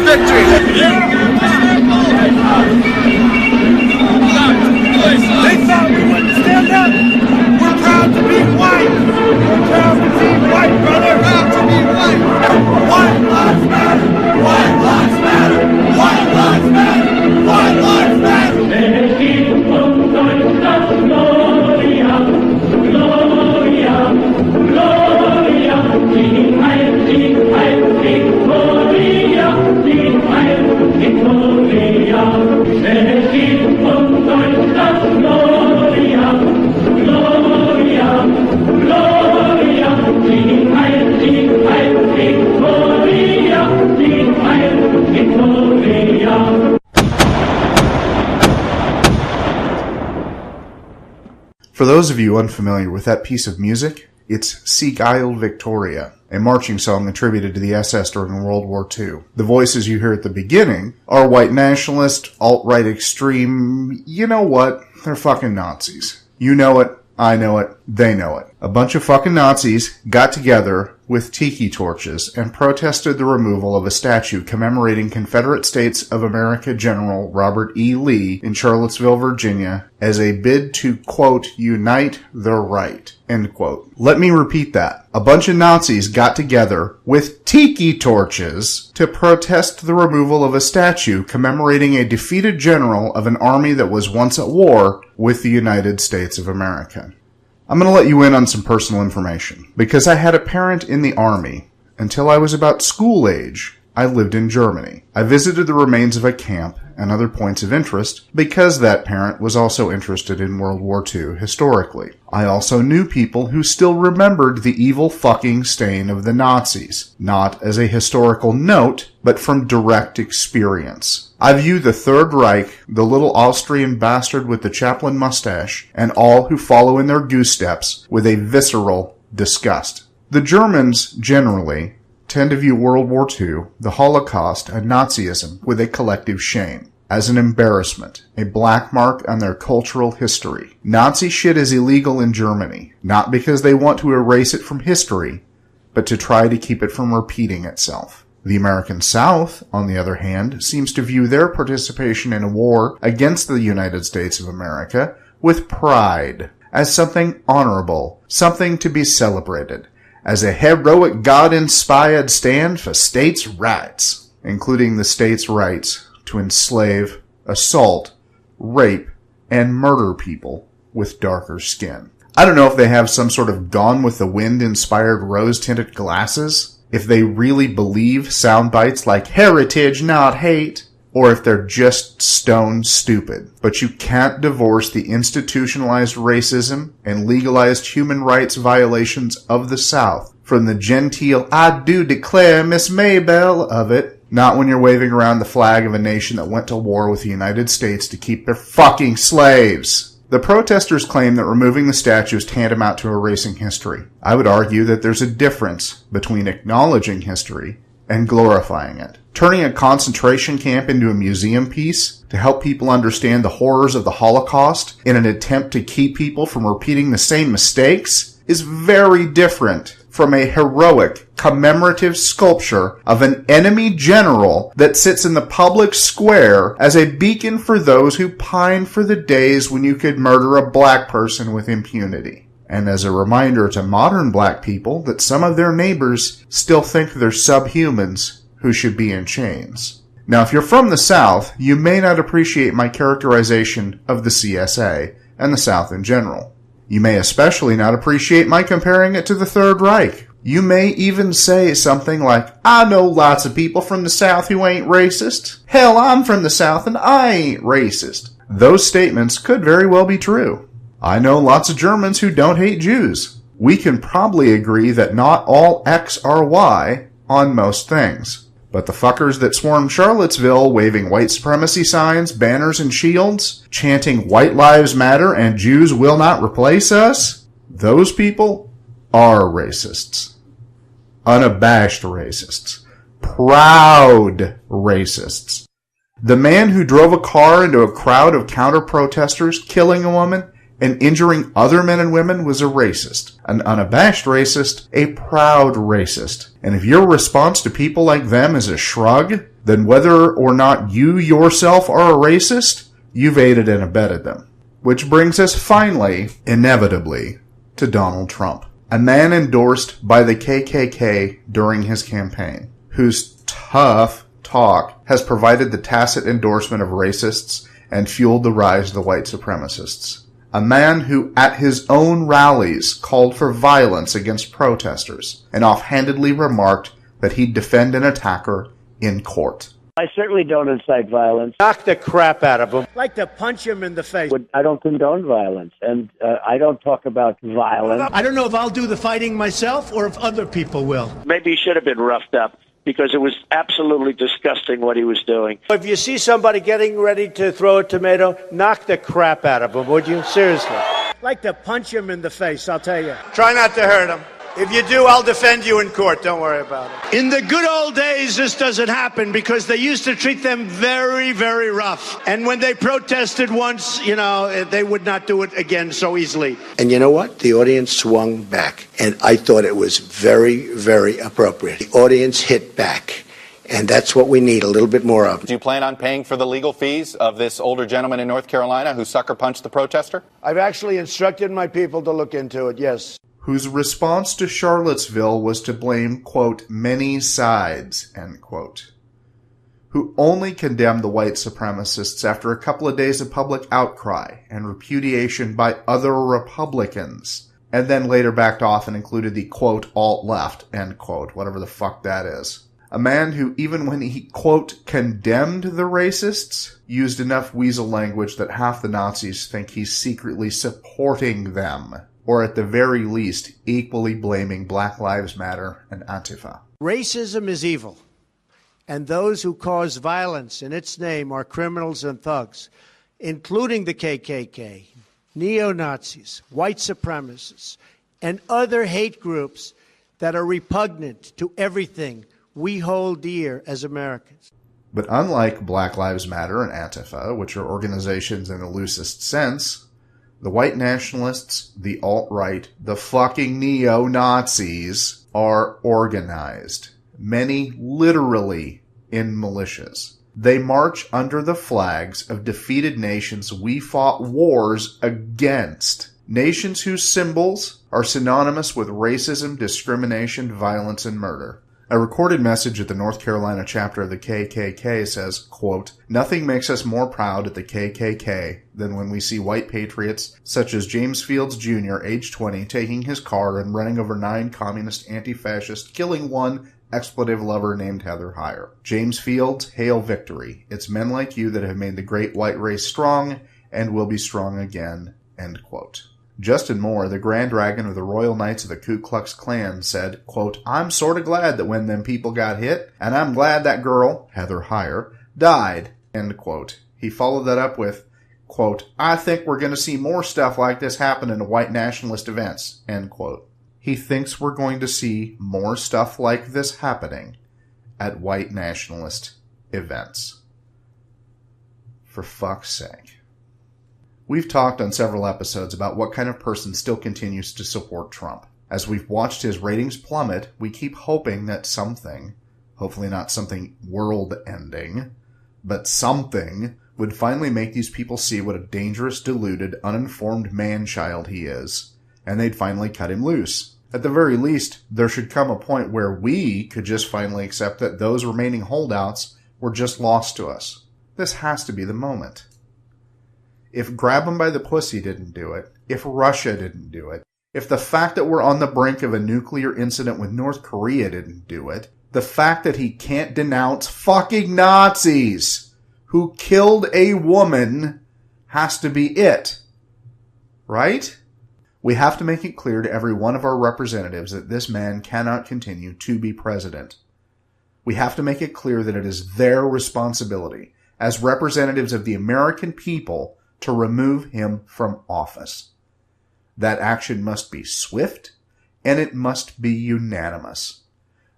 victory! They thought we wouldn't stand up! We're proud to be white! We're proud to be white, brother! Proud to be white! White lives matter! White lives matter! White lives matter! White lives matter! Gloria, Gloria, Gloria, sing Heil, Victoria, sing Heil, Victoria. Es gibt uns das Gloria, Gloria, Gloria, sing Heil, Victoria, sing Heil, Victoria. For those of you unfamiliar with that piece of music, it's Sieg Heil Victoria, a marching song attributed to the SS during World War II. The voices you hear at the beginning are white nationalist, alt-right extreme, you know what, they're fucking Nazis. You know it, I know it, they know it. A bunch of fucking Nazis got together with tiki torches and protested the removal of a statue commemorating Confederate States of America General Robert E. Lee in Charlottesville, Virginia, as a bid to, quote, unite the right, end quote. Let me repeat that. A bunch of Nazis got together with tiki torches to protest the removal of a statue commemorating a defeated general of an army that was once at war with the United States of America. I'm going to let you in on some personal information. Because I had a parent in the army, until I was about school age, I lived in Germany. I visited the remains of a camp and other points of interest because that parent was also interested in World War II historically. I also knew people who still remembered the evil fucking stain of the Nazis, not as a historical note, but from direct experience. I view the Third Reich, the little Austrian bastard with the Chaplin mustache, and all who follow in their goose steps with a visceral disgust. The Germans, generally, tend to view World War II, the Holocaust, and Nazism with a collective shame, as an embarrassment, a black mark on their cultural history. Nazi shit is illegal in Germany, not because they want to erase it from history, but to try to keep it from repeating itself. The American South, on the other hand, seems to view their participation in a war against the United States of America with pride, as something honorable, something to be celebrated, as a heroic God-inspired stand for states' rights, including the states' rights to enslave, assault, rape, and murder people with darker skin. I don't know if they have some sort of Gone with the Wind-inspired rose-tinted glasses, if they really believe sound bites like heritage, not hate, or if they're just stone stupid. But you can't divorce the institutionalized racism and legalized human rights violations of the South from the genteel, I do declare, Miss Maybelle of it. Not when you're waving around the flag of a nation that went to war with the United States to keep their fucking slaves. The protesters claim that removing the statue is tantamount to erasing history. I would argue that there's a difference between acknowledging history and glorifying it. Turning a concentration camp into a museum piece to help people understand the horrors of the Holocaust in an attempt to keep people from repeating the same mistakes is very different from a heroic, commemorative sculpture of an enemy general that sits in the public square as a beacon for those who pine for the days when you could murder a black person with impunity. And as a reminder to modern black people that some of their neighbors still think they're subhumans who should be in chains. Now, if you're from the South, you may not appreciate my characterization of the CSA and the South in general. You may especially not appreciate my comparing it to the Third Reich. You may even say something like, I know lots of people from the South who ain't racist. Hell, I'm from the South and I ain't racist. Those statements could very well be true. I know lots of Germans who don't hate Jews. We can probably agree that not all X are Y on most things. But the fuckers that swarmed Charlottesville waving white supremacy signs, banners, and shields, chanting White Lives Matter and Jews will not replace us, those people are racists. Unabashed racists. Proud racists. The man who drove a car into a crowd of counter-protesters, killing a woman, And injuring other men and women was a racist. An unabashed racist, a proud racist. And if your response to people like them is a shrug, then whether or not you yourself are a racist, you've aided and abetted them. Which brings us finally, inevitably, to Donald Trump. A man endorsed by the KKK during his campaign, whose tough talk has provided the tacit endorsement of racists and fueled the rise of the white supremacists. A man who, at his own rallies, called for violence against protesters and offhandedly remarked that he'd defend an attacker in court. I certainly don't incite violence. Knock the crap out of him. Like to punch him in the face. I don't condone violence, and I don't talk about violence. I don't know if I'll do the fighting myself or if other people will. Maybe he should have been roughed up because it was absolutely disgusting what he was doing. If you see somebody getting ready to throw a tomato, knock the crap out of him, would you? Seriously. Like to punch him in the face, I'll tell you. Try not to hurt him. If you do, I'll defend you in court. Don't worry about it. In the good old days, this doesn't happen because they used to treat them very, very rough. And when they protested once, they would not do it again so easily. And you know what? The audience swung back. And I thought it was very, very appropriate. The audience hit back. And that's what we need, a little bit more of. Do you plan on paying for the legal fees of this older gentleman in North Carolina who sucker punched the protester? I've actually instructed my people to look into it, yes. Whose response to Charlottesville was to blame, quote, many sides, end quote. Who only condemned the white supremacists after a couple of days of public outcry and repudiation by other Republicans, and then later backed off and included the, quote, alt-left, end quote, whatever the fuck that is. A man who, even when he, quote, condemned the racists, used enough weasel language that half the Nazis think he's secretly supporting them. Or at the very least, equally blaming Black Lives Matter and Antifa. Racism is evil, and those who cause violence in its name are criminals and thugs, including the KKK, neo-Nazis, white supremacists, and other hate groups that are repugnant to everything we hold dear as Americans. But unlike Black Lives Matter and Antifa, which are organizations in the loosest sense, the white nationalists, the alt-right, the fucking neo-Nazis are organized. Many literally in militias. They march under the flags of defeated nations we fought wars against. Nations whose symbols are synonymous with racism, discrimination, violence, and murder. A recorded message at the North Carolina chapter of the KKK says, quote, nothing makes us more proud at the KKK than when we see white patriots such as James Fields Jr., age 20, taking his car and running over 9 communist anti-fascists, killing one expletive lover named Heather Heyer. James Fields, hail victory. It's men like you that have made the great white race strong and will be strong again, end quote. Justin Moore, the Grand Dragon of the Royal Knights of the Ku Klux Klan, said, quote, I'm sorta glad that when them people got hit, and I'm glad that girl, Heather Heyer, died, end quote. He followed that up with, quote, I think we're going to see more stuff like this happen in white nationalist events, end quote. He thinks we're going to see more stuff like this happening at white nationalist events. For fuck's sake. We've talked on several episodes about what kind of person still continues to support Trump. As we've watched his ratings plummet, we keep hoping that something, hopefully not something world-ending, but something would finally make these people see what a dangerous, deluded, uninformed man-child he is, and they'd finally cut him loose. At the very least, there should come a point where we could just finally accept that those remaining holdouts were just lost to us. This has to be the moment. If grab 'em by the pussy didn't do it, if Russia didn't do it, if the fact that we're on the brink of a nuclear incident with North Korea didn't do it, the fact that he can't denounce fucking Nazis who killed a woman has to be it. Right? We have to make it clear to every one of our representatives that this man cannot continue to be president. We have to make it clear that it is their responsibility as representatives of the American people to remove him from office. That action must be swift, and it must be unanimous.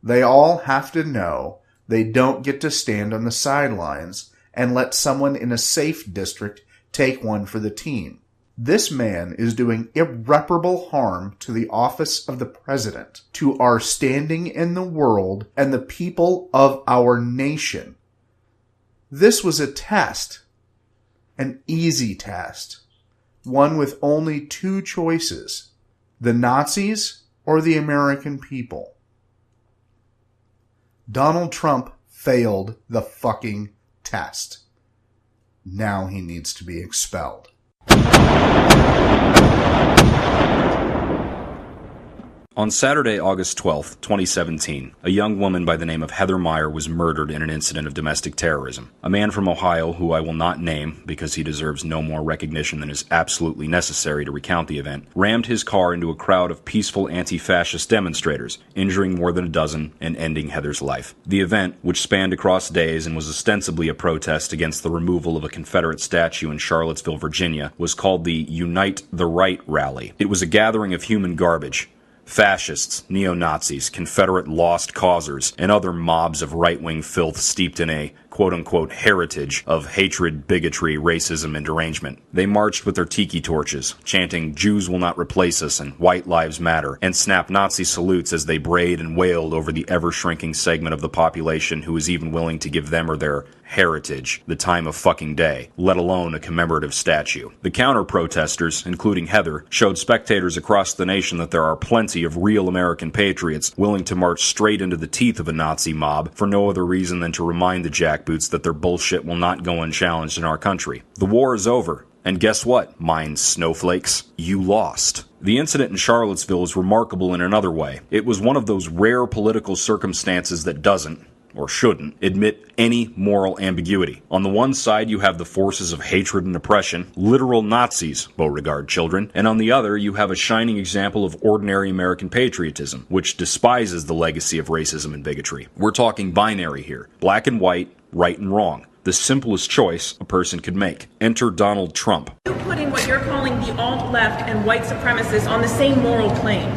They all have to know they don't get to stand on the sidelines and let someone in a safe district take one for the team. This man is doing irreparable harm to the office of the president, to our standing in the world, and the people of our nation. This was a test, an easy test, one with only two choices, the Nazis or the American people. Donald Trump failed the fucking test. Now he needs to be expelled. On Saturday, August 12, 2017, a young woman by the name of Heather Meyer was murdered in an incident of domestic terrorism. A man from Ohio, who I will not name because he deserves no more recognition than is absolutely necessary to recount the event, rammed his car into a crowd of peaceful anti-fascist demonstrators, injuring more than a dozen and ending Heather's life. The event, which spanned across days and was ostensibly a protest against the removal of a Confederate statue in Charlottesville, Virginia, was called the Unite the Right rally. It was a gathering of human garbage. Fascists, neo-Nazis, Confederate lost causers, and other mobs of right-wing filth steeped in a quote-unquote heritage of hatred, bigotry, racism, and derangement. They marched with their tiki torches, chanting, "Jews will not replace us," and "White lives matter," and snapped Nazi salutes as they brayed and wailed over the ever-shrinking segment of the population who is even willing to give them or their heritage the time of fucking day, let alone a commemorative statue. The counter-protesters, including Heather, showed spectators across the nation that there are plenty of real American patriots willing to march straight into the teeth of a Nazi mob for no other reason than to remind the jackboots that their bullshit will not go unchallenged in our country. The war is over. And guess what, mind snowflakes? You lost. The incident in Charlottesville is remarkable in another way. It was one of those rare political circumstances that doesn't, or shouldn't, admit any moral ambiguity. On the one side, you have the forces of hatred and oppression, literal Nazis, Beauregard children, and on the other, you have a shining example of ordinary American patriotism, which despises the legacy of racism and bigotry. We're talking binary here. Black and white, right and wrong. The simplest choice a person could make. Enter Donald Trump. You're putting what you're calling the alt-left and white supremacists on the same moral plane.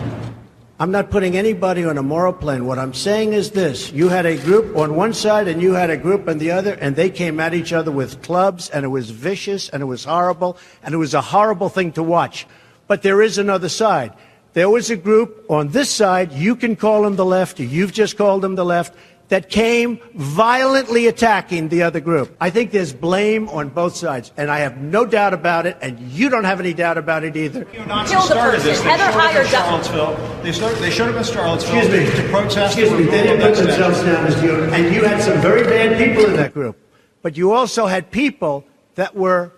I'm not putting anybody on a moral plane. What I'm saying is this. You had a group on one side and you had a group on the other, and they came at each other with clubs, and it was vicious, and it was horrible, and it was a horrible thing to watch. But there is another side. There was a group on this side, you can call them the left, or you've just called them the left, that came violently attacking the other group. I think there's blame on both sides, and I have no doubt about it, and you don't have any doubt about it either. Kill the person. Heather hired Charlottesville. They showed up in Charlottesville to protest. Excuse me. They didn't put themselves down as you, and you had some very bad people in that group. But you also had people that were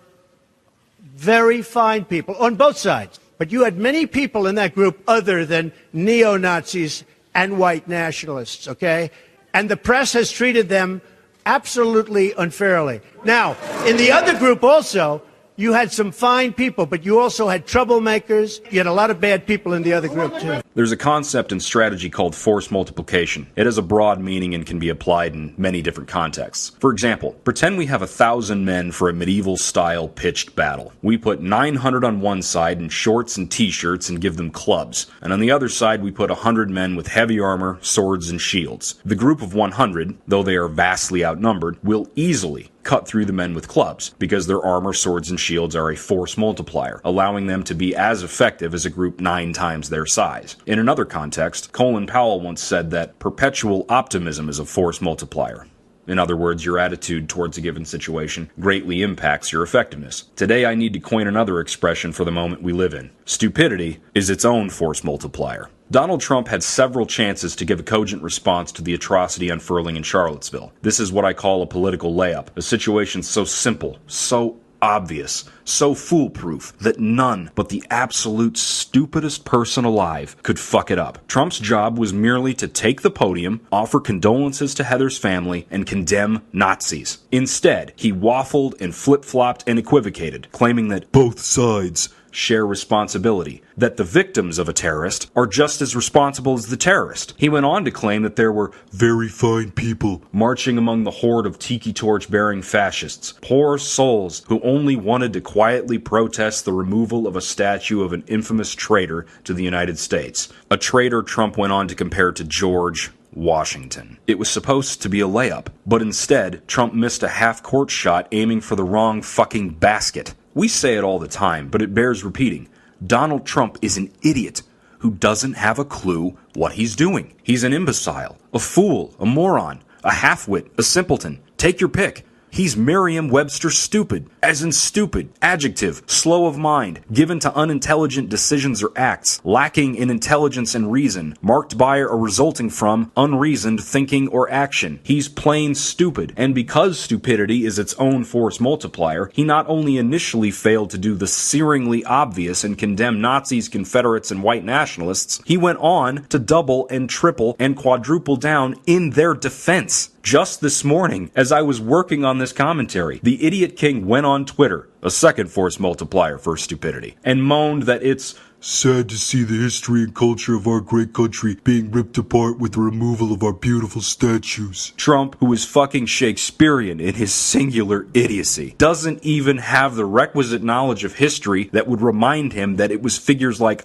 very fine people on both sides. But you had many people in that group other than neo-Nazis and white nationalists, okay? And the press has treated them absolutely unfairly. Now, in the other group also, you had some fine people, but you also had troublemakers. You had a lot of bad people in the other group, too. There's a concept in strategy called force multiplication. It has a broad meaning and can be applied in many different contexts. For example, pretend we have 1,000 men for a medieval-style pitched battle. We put 900 on one side in shorts and t-shirts and give them clubs. And on the other side, we put 100 men with heavy armor, swords, and shields. The group of 100, though they are vastly outnumbered, will easily cut through the men with clubs, because their armor, swords, and shields are a force multiplier, allowing them to be as effective as a group 9 times their size. In another context, Colin Powell once said that perpetual optimism is a force multiplier. In other words, your attitude towards a given situation greatly impacts your effectiveness. Today I need to coin another expression for the moment we live in. Stupidity is its own force multiplier. Donald Trump had several chances to give a cogent response to the atrocity unfurling in Charlottesville. This is what I call a political layup, a situation so simple, so obvious, so foolproof that none but the absolute stupidest person alive could fuck it up. Trump's job was merely to take the podium, offer condolences to Heather's family, and condemn Nazis. Instead, he waffled and flip-flopped and equivocated, claiming that both sides share responsibility, that the victims of a terrorist are just as responsible as the terrorist. He went on to claim that there were very fine people marching among the horde of tiki torch-bearing fascists, poor souls who only wanted to quietly protest the removal of a statue of an infamous traitor to the United States. A traitor Trump went on to compare to George Washington. It was supposed to be a layup, but instead, Trump missed a half-court shot aiming for the wrong fucking basket. We say it all the time, but it bears repeating. Donald Trump is an idiot who doesn't have a clue what he's doing. He's an imbecile, a fool, a moron, a halfwit, a simpleton. Take your pick. He's Merriam-Webster stupid, as in stupid, adjective, slow of mind, given to unintelligent decisions or acts, lacking in intelligence and reason, marked by or resulting from unreasoned thinking or action. He's plain stupid, and because stupidity is its own force multiplier, he not only initially failed to do the searingly obvious and condemn Nazis, Confederates, and white nationalists, he went on to double and triple and quadruple down in their defense. Just this morning, as I was working on this commentary, the Idiot King went on Twitter, a second force multiplier for stupidity, and moaned that it's sad to see the history and culture of our great country being ripped apart with the removal of our beautiful statues. Trump, who is fucking Shakespearean in his singular idiocy, doesn't even have the requisite knowledge of history that would remind him that it was figures like,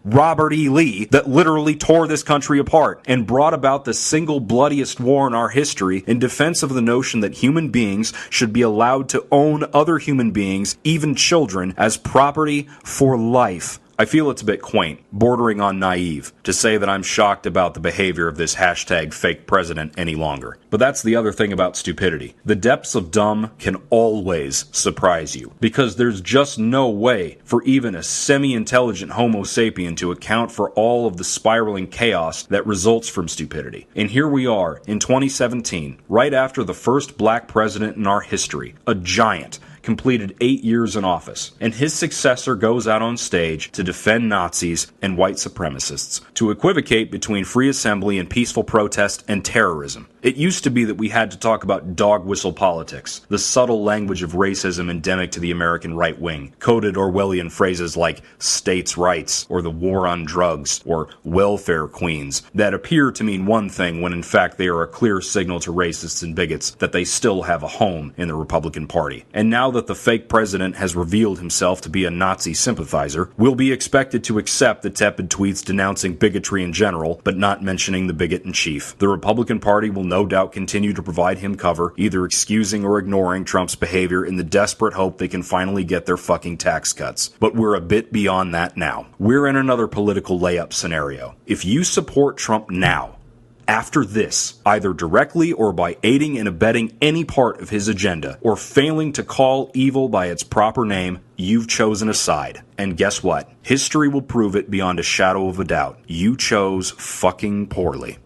Robert E. Lee that literally tore this country apart and brought about the single bloodiest war in our history in defense of the notion that human beings should be allowed to own other human beings, even children, as property for life. I feel it's a bit quaint, bordering on naive, to say that I'm shocked about the behavior of this hashtag fake president any longer. But that's the other thing about stupidity. The depths of dumb can always surprise you, because there's just no way for even a semi-intelligent Homo sapien to account for all of the spiraling chaos that results from stupidity. And here we are, in 2017, right after the first black president in our history, a giant, completed 8 years in office, and his successor goes out on stage to defend Nazis and white supremacists, to equivocate between free assembly and peaceful protest and terrorism. It used to be that we had to talk about dog whistle politics, the subtle language of racism endemic to the American right wing, coded Orwellian phrases like states' rights, or the war on drugs, or welfare queens, that appear to mean one thing when in fact they are a clear signal to racists and bigots that they still have a home in the Republican Party. And now that the fake president has revealed himself to be a Nazi sympathizer, we'll be expected to accept the tepid tweets denouncing bigotry in general, but not mentioning the bigot in chief. The Republican Party will no doubt continue to provide him cover, either excusing or ignoring Trump's behavior in the desperate hope they can finally get their fucking tax cuts. But we're a bit beyond that now. We're in another political layup scenario. If you support Trump now, after this, either directly or by aiding and abetting any part of his agenda, or failing to call evil by its proper name, you've chosen a side. And guess what? History will prove it beyond a shadow of a doubt. You chose fucking poorly.